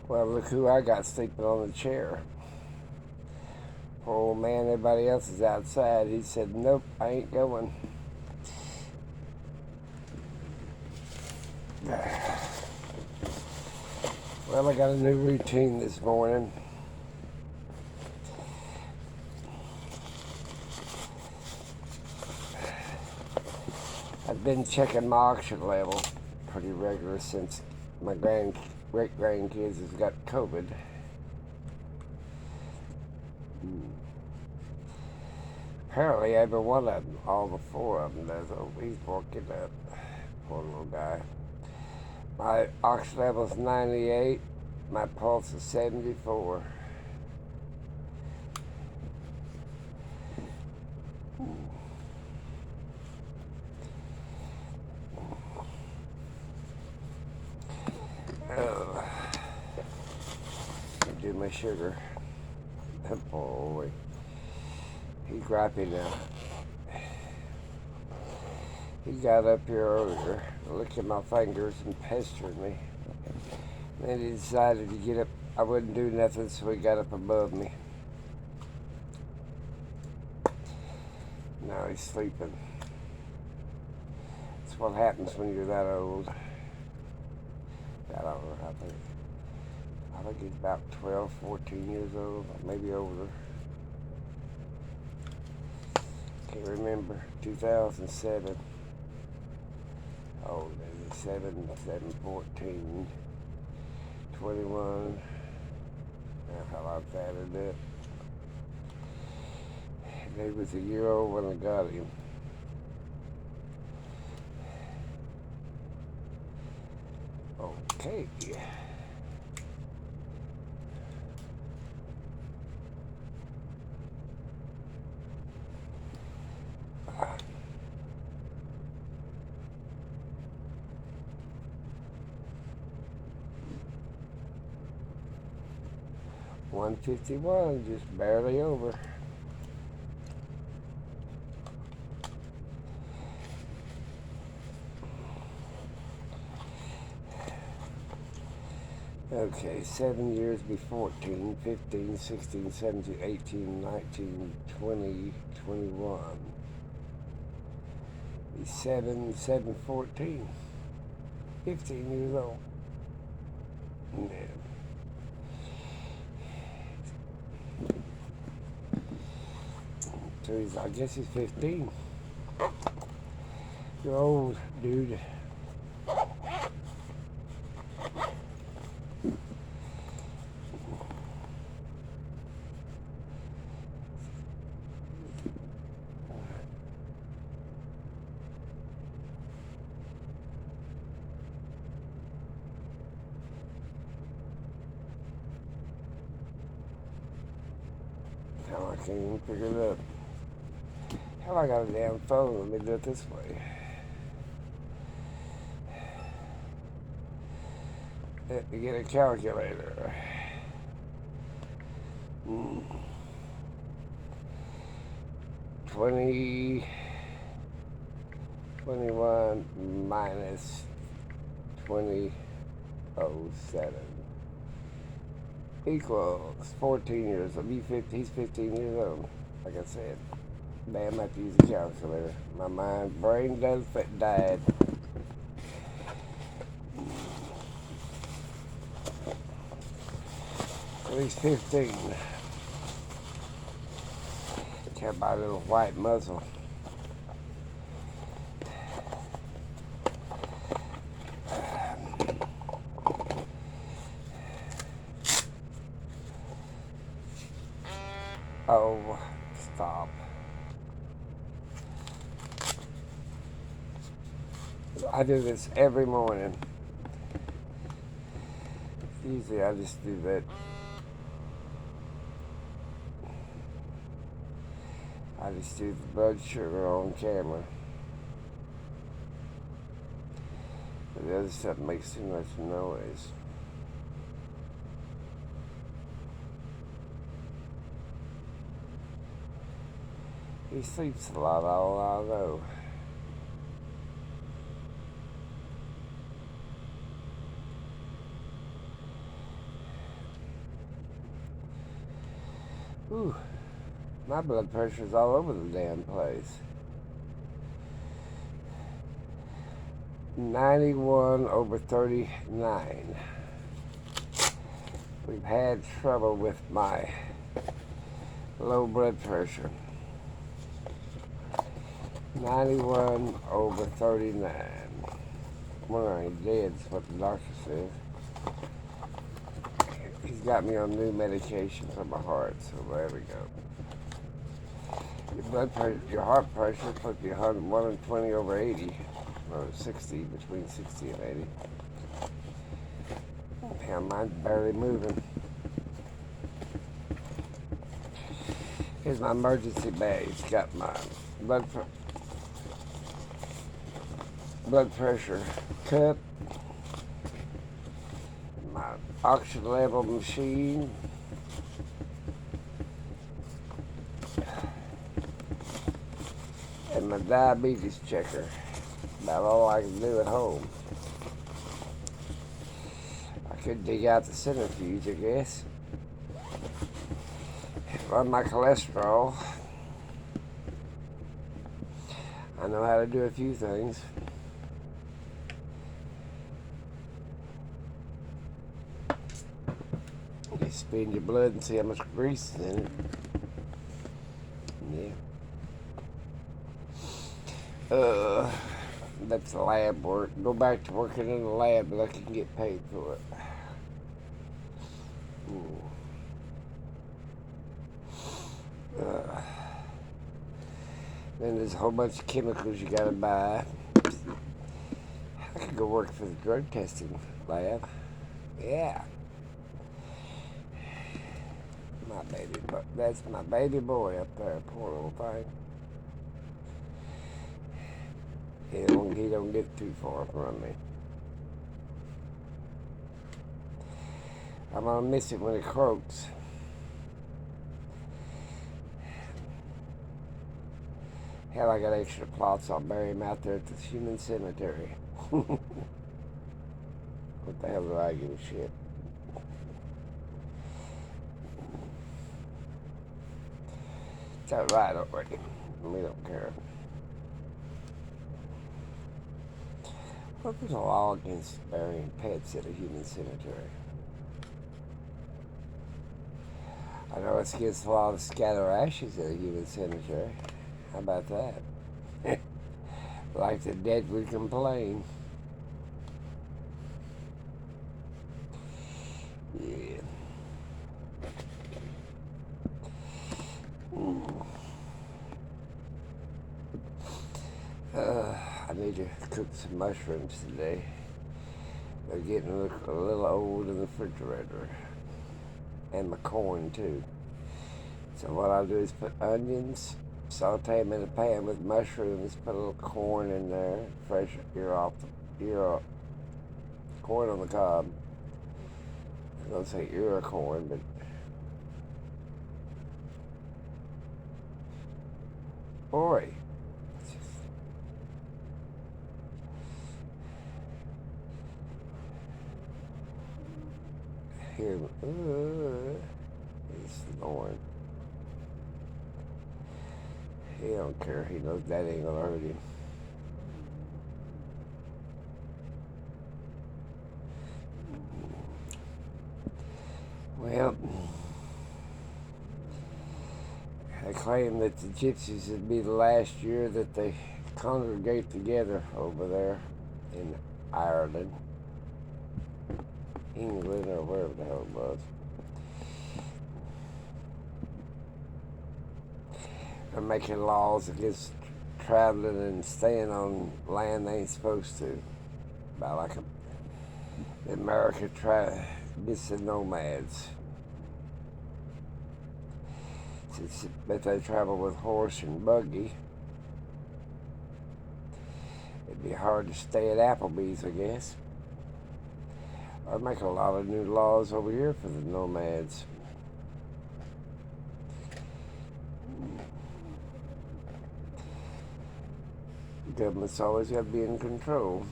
Well, look who I got sleeping on the chair. Poor old man, everybody else is outside. He said, nope, I ain't going. Well, I got a new routine this morning. I've been checking my oxygen level pretty regular since my great-grandkids has got COVID. Apparently, every one of them, all the four of them, does. Oh, he's walking up. Poor little guy. My oxygen level's 98. My pulse is 74. Oh, do my sugar. Boy, he's gripey now. He got up here earlier, licking my fingers and pestering me. Then he decided to get up. I wouldn't do nothing, so he got up above me. Now he's sleeping. That's what happens when you're that old. I don't know, I think he's about 12, 14 years old, maybe older. Can't remember. 2007. Oh, 7, 14, 21. Now how I fatted it. And he was a year old when I got him. Okay. $151, just barely over. Okay, 7 years be 14, 15, 16, 17, 18, 19, 20, 21. Be 7, 14. 15 years old. Yeah. So I guess he's 15. You're old, dude. Now I can't even figure it up. How I got a damn phone? Let me do it this way. Let me get a calculator. 20, 21 minus 2007 equals 14 years old. He's 15 years old. Like I said, damn, I have to use a calculator. My brain does died. So he's 15. Got my little white muzzle. Oh, stop. I do this every morning. Usually I just do that. I just do the blood sugar on camera. But the other stuff makes too much noise. He sleeps a lot, all I know. Ooh, my blood pressure's all over the damn place. 91/39. We've had trouble with my low blood pressure. 91/39. Wondering he's dead is what the doctor says. He's got me on new medication for my heart, so there we go. Your blood pressure, your heart pressure is supposed to be 120/80, or 60, between 60 and 80. Hell, mine's barely moving. Here's my emergency bag. It's got my blood pressure cup, my oxygen level machine, and my diabetes checker. About all I can do at home. I could dig out the centrifuge, I guess. Run my cholesterol. I know how to do a few things. You spin your blood and see how much grease is in it. Yeah. That's lab work. Go back to working in the lab, but I can get paid for it. Then there's a whole bunch of chemicals you gotta buy. I could go work for the drug testing lab. Yeah. My baby, that's my baby boy up there, poor little thing. He don't get too far from me. I'm gonna miss it when it croaks. Hell, I got extra plots. I'll bury him out there at the human cemetery. What the hell do I give a shit? It's alright already. We don't care. What was the law against burying pets at a human cemetery? I know it's against the law to scatter ashes at a human cemetery. How about that? Like the dead would complain. Yeah. I need to cook some mushrooms today. They're getting a little old in the refrigerator. And my corn too. So what I'll do is put onions, saute them in a pan with mushrooms, put a little corn in there, fresh corn on the cob. I don't say ear corn, but boy. Here, he's snoring. He don't care. He knows that ain't gonna hurt him. Well, I claim that the gypsies would be the last year that they congregate together over there in Ireland, England, or wherever the hell it was. They're making laws against traveling and staying on land they ain't supposed to. About like America gets the nomads. But they travel with horse and buggy. It'd be hard to stay at Applebee's, I guess. I'd make a lot of new laws over here for the nomads. The government's always got to be in control.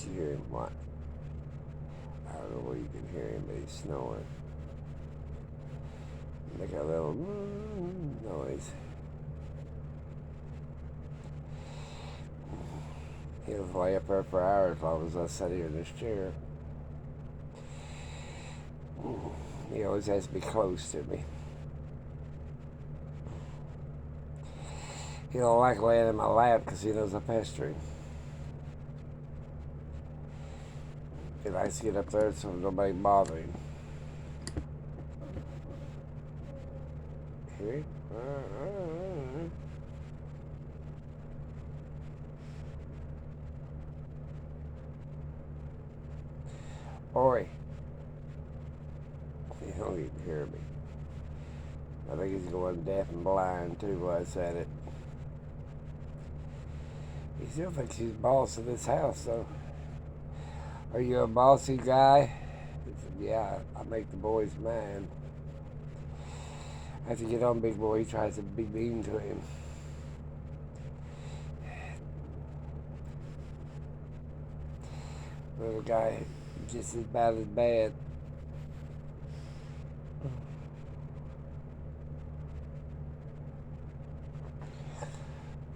you hear him. What? I don't know where you can hear him, but he's snoring. Make a little noise. He'll lay up there for hours as long as I sit here in this chair. He always has to be close to me. He don't like laying in my lap because he knows I pester him. He likes to get up there so nobody bother him. Here? Oi. He don't even hear me. I think he's going deaf and blind too while I said it. He still thinks he's boss of this house, though. Are you a bossy guy? He said, yeah, I make the boys mad. I have to get on Big Boy. He tries to be mean to him. Little guy, just as bad as bad.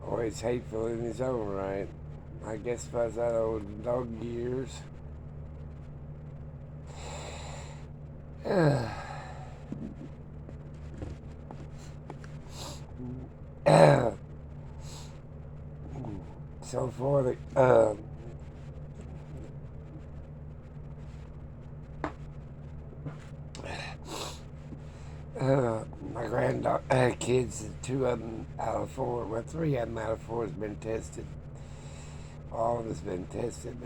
Always hateful in his own right. I guess by that old dog years. So for the my granddaughter kids, 2 of them out of 4, well, 3 of them out of 4 has been tested. All of us been tested,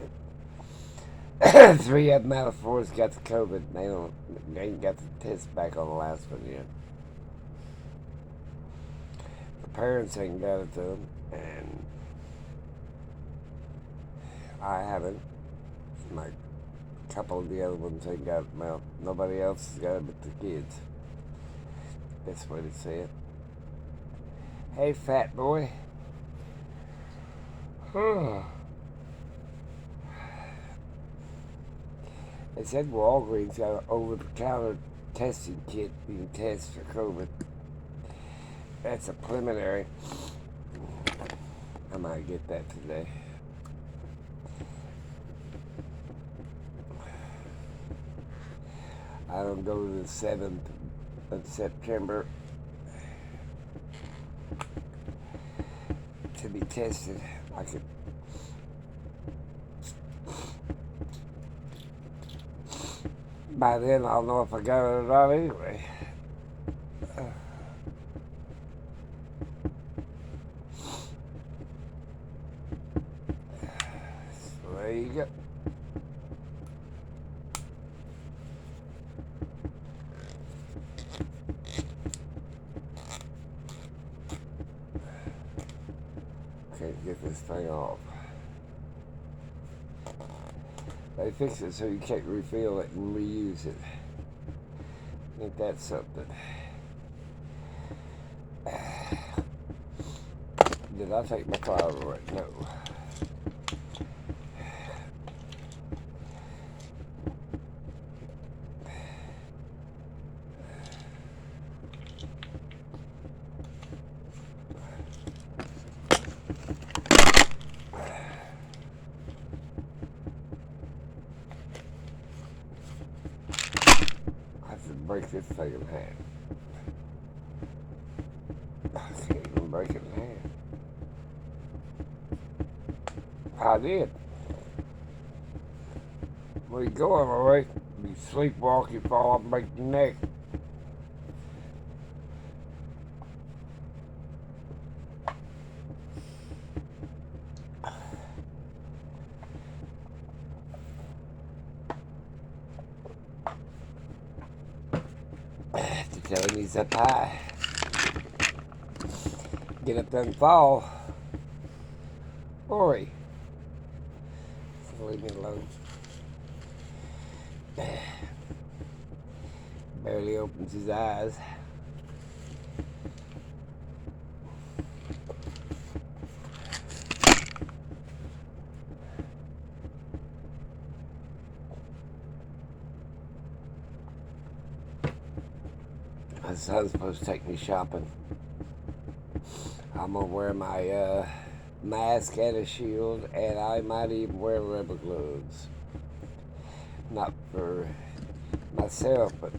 but 3 of them out of 4 has got the COVID. They ain't got the test back on the last one yet. The parents ain't got it to them, and I haven't. My couple of the other ones ain't got it. Well, nobody else has got it but the kids. Best way to say it. Hey, fat boy. They said Walgreens got an over-the-counter testing kit being tested for COVID. That's a preliminary. I might get that today. I don't go to the 7th of September to be tested. I could by then I'll know if I got it or not anyway. So there you go. Can't get this thing off. They fix it so you can't refill it and reuse it. Ain't that something? Did I take my file away? No. Break this thing in half. I can't even break it in half. I did. Where you going, all right? You sleepwalk, you fall off and break your neck. Telling he's up high. Get up there and fall. Ori. So leave me alone. Barely opens his eyes. My son's supposed to take me shopping. I'm gonna wear my mask and a shield, and I might even wear rubber gloves. Not for myself, but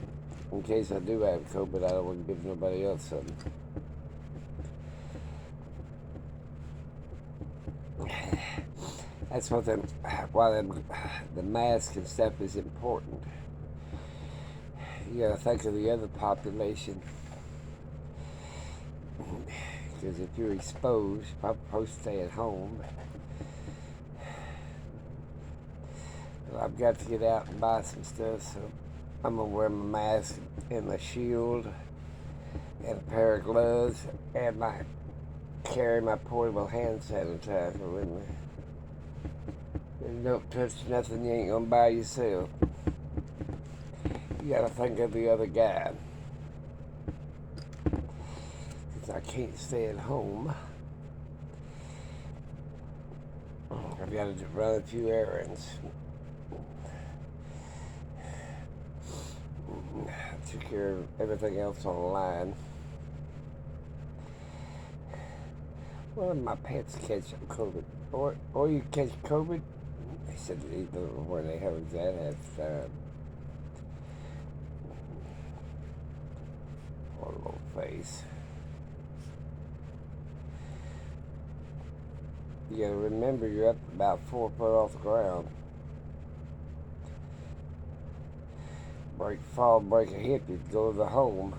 in case I do have COVID, I don't want to give nobody else something. That's why the mask and stuff is important. You gotta think of the other population. Because if you're exposed, you're probably supposed to stay at home. But I've got to get out and buy some stuff, so I'm gonna wear my mask and my shield and a pair of gloves and carry my portable hand sanitizer with me. And don't touch nothing you ain't gonna buy yourself. You gotta think of the other guy. Because I can't stay at home. I've got to run a few errands. I took care of everything else online. One of my pets catch COVID. Or you catch COVID? They said they don't know where they have that at the time. Poor little face. You gotta remember you're up about 4 foot off the ground. Break a hip, you'd go to the home.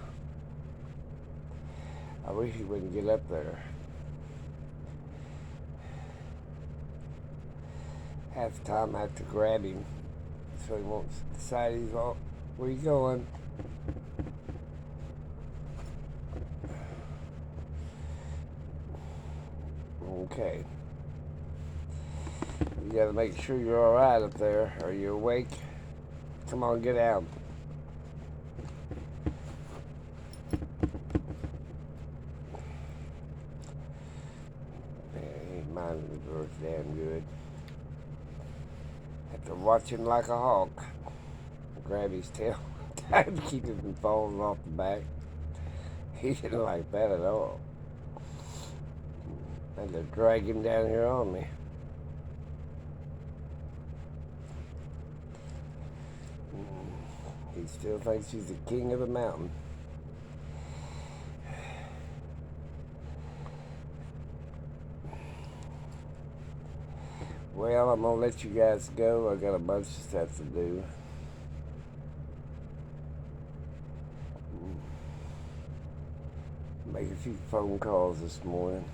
I wish you wouldn't get up there. Half the time I have to grab him so he won't decide he's all. Where you going? Okay. You gotta make sure you're alright up there. Are you awake? Come on, get out. Man, mine works damn good. Have to watch him like a hawk. Grab his tail. Time to keep him from falling off the back. He didn't like that at all. I had to drag him down here on me. He still thinks he's the king of the mountain. Well, I'm gonna let you guys go. I got a bunch of stuff to do. Make a few phone calls this morning.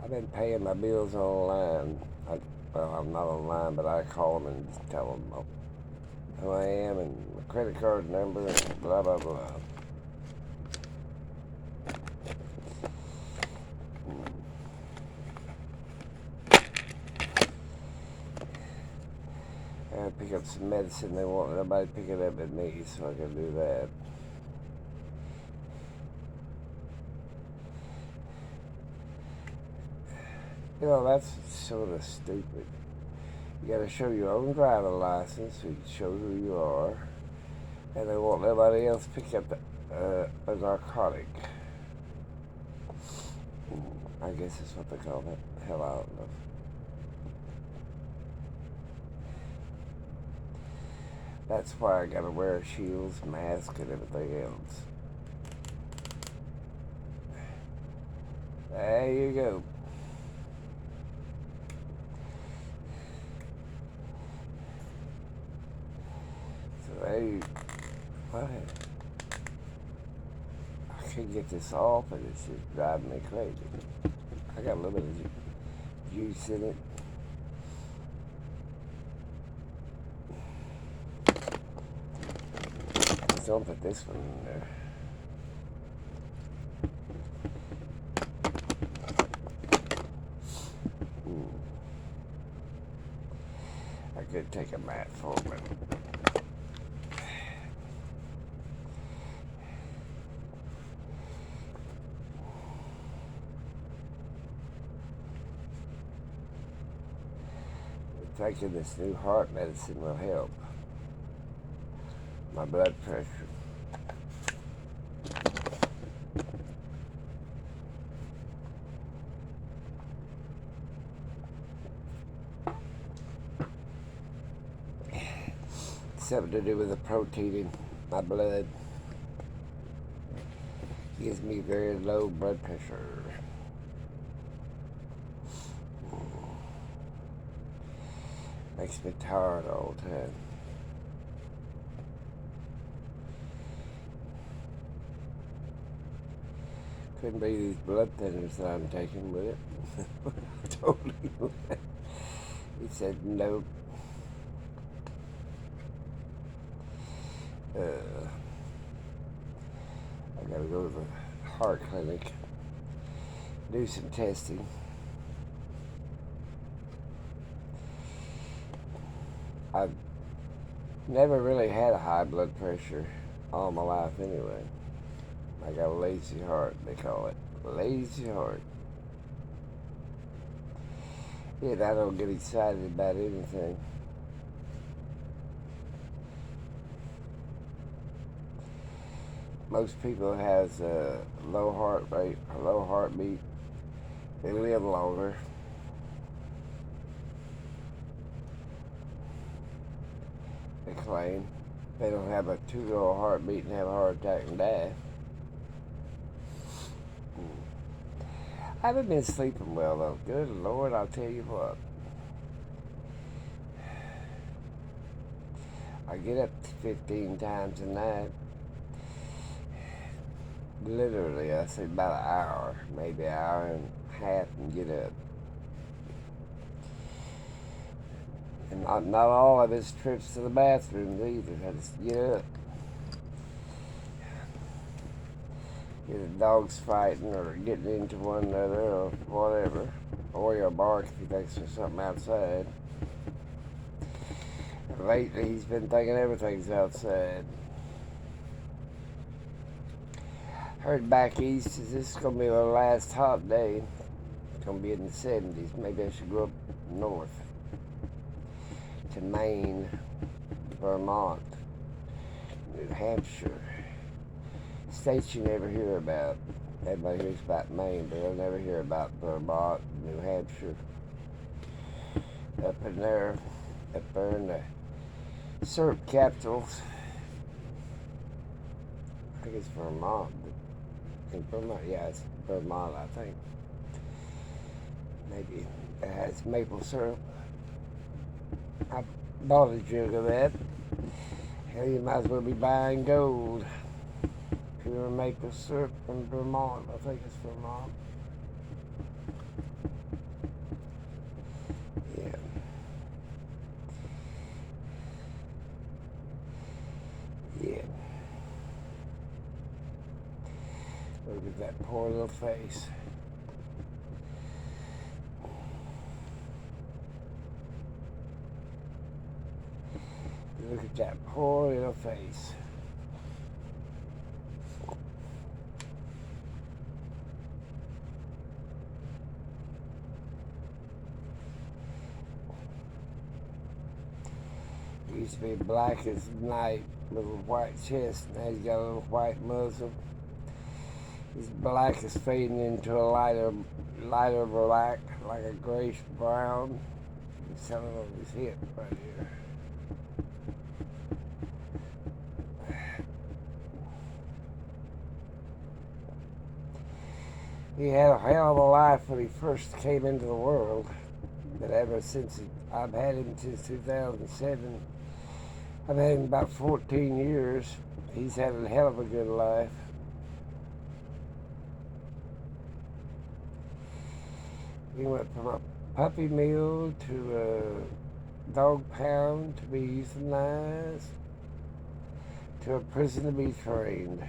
I've been paying my bills online. Well, I'm not online, but I call them and just tell them who I am and my credit card number and blah, blah, blah. I gotta pick up some medicine. They won't nobody pick it up at me, so I can do that. You know, that's sort of stupid. You gotta show your own driver license so you can show who you are. And they won't let nobody else pick up a narcotic. I guess that's what they call that. Hell, I don't know. That's why I gotta wear shields, mask, and everything else. There you go. So there you. What? I can't get this off, and it's just driving me crazy. I got a little bit of juice in it. Don't put this one in there. I could take a mat for a minute. Taking this new heart medicine will help my blood pressure. something to do with the protein in my blood. Gives me very low blood pressure. Makes me tired all the time. Couldn't be these blood thinners that I'm taking with it. I told him. He said nope. I gotta go to the heart clinic, do some testing. I've never really had a high blood pressure all my life anyway. I got a lazy heart, they call it. Lazy heart. Yeah, I don't get excited about anything. Most people has a low heart rate, a low heartbeat. They live longer. They claim they don't have a too low heartbeat and have a heart attack and die. I haven't been sleeping well though. Good Lord, I'll tell you what. I get up 15 times a night. Literally, I say about an hour, maybe an hour and a half, and get up. And not all of it's trips to the bathrooms either. I just get up. Get the dogs fighting or getting into one another or whatever. Oreo bark if he thinks there's something outside. Lately, he's been thinking everything's outside. Heard back east is this is going to be the last hot day. It's going to be in the 70s. Maybe I should go up north to Maine, Vermont, New Hampshire. States you never hear about. Everybody hears about Maine, but they'll never hear about Vermont, New Hampshire. Up in there in the syrup capitals. I think it's Vermont. In Vermont, yeah, it's Vermont, I think. Maybe it has maple syrup. I bought a jug of that. Hell, you might as well be buying gold. Pure maple syrup from Vermont. I think it's Vermont. Yeah. Yeah. Look at that poor little face. Look at that poor little face. He used to be black as night with a white chest. Now he's got a little white muzzle. His black is fading into a lighter black, like a grayish brown. He's telling on his hip right here. He had a hell of a life when he first came into the world, but ever since I've had him since 2007. I've had him about 14 years. He's had a hell of a good life. He went from a puppy mill to a dog pound to be euthanized to a prison to be trained.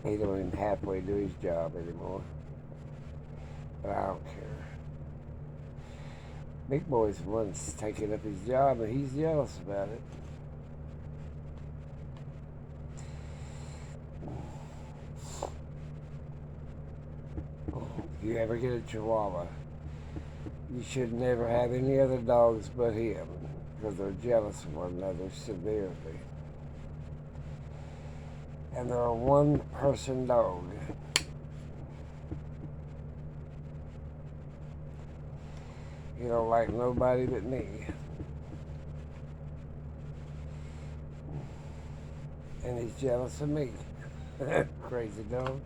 He don't even halfway do his job anymore. But I don't care. Big Boy's the one that's taking up his job, and he's jealous about it. If you ever get a Chihuahua, you should never have any other dogs but him, because they're jealous of one another severely. And they're a one-person dog. He don't like nobody but me. And he's jealous of me. Crazy dog.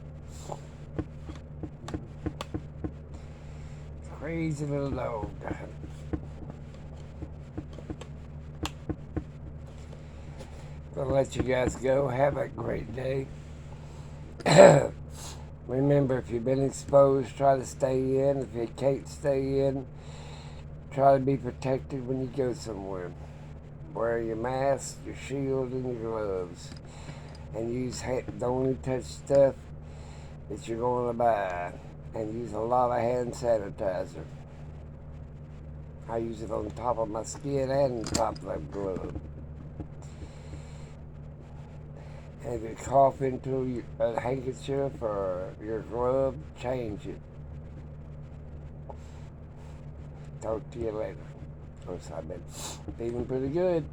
Crazy little dog. Gonna let you guys go. Have a great day. Remember, if you've been exposed, try to stay in. If you can't stay in, try to be protected when you go somewhere. Wear your mask, your shield, and your gloves. And don't only touch stuff that you're going to buy. And use a lot of hand sanitizer. I use it on top of my skin and top of my glove. And if you cough into a handkerchief or your glove, change it. Talk to you later. Of course, I've been feeling pretty good.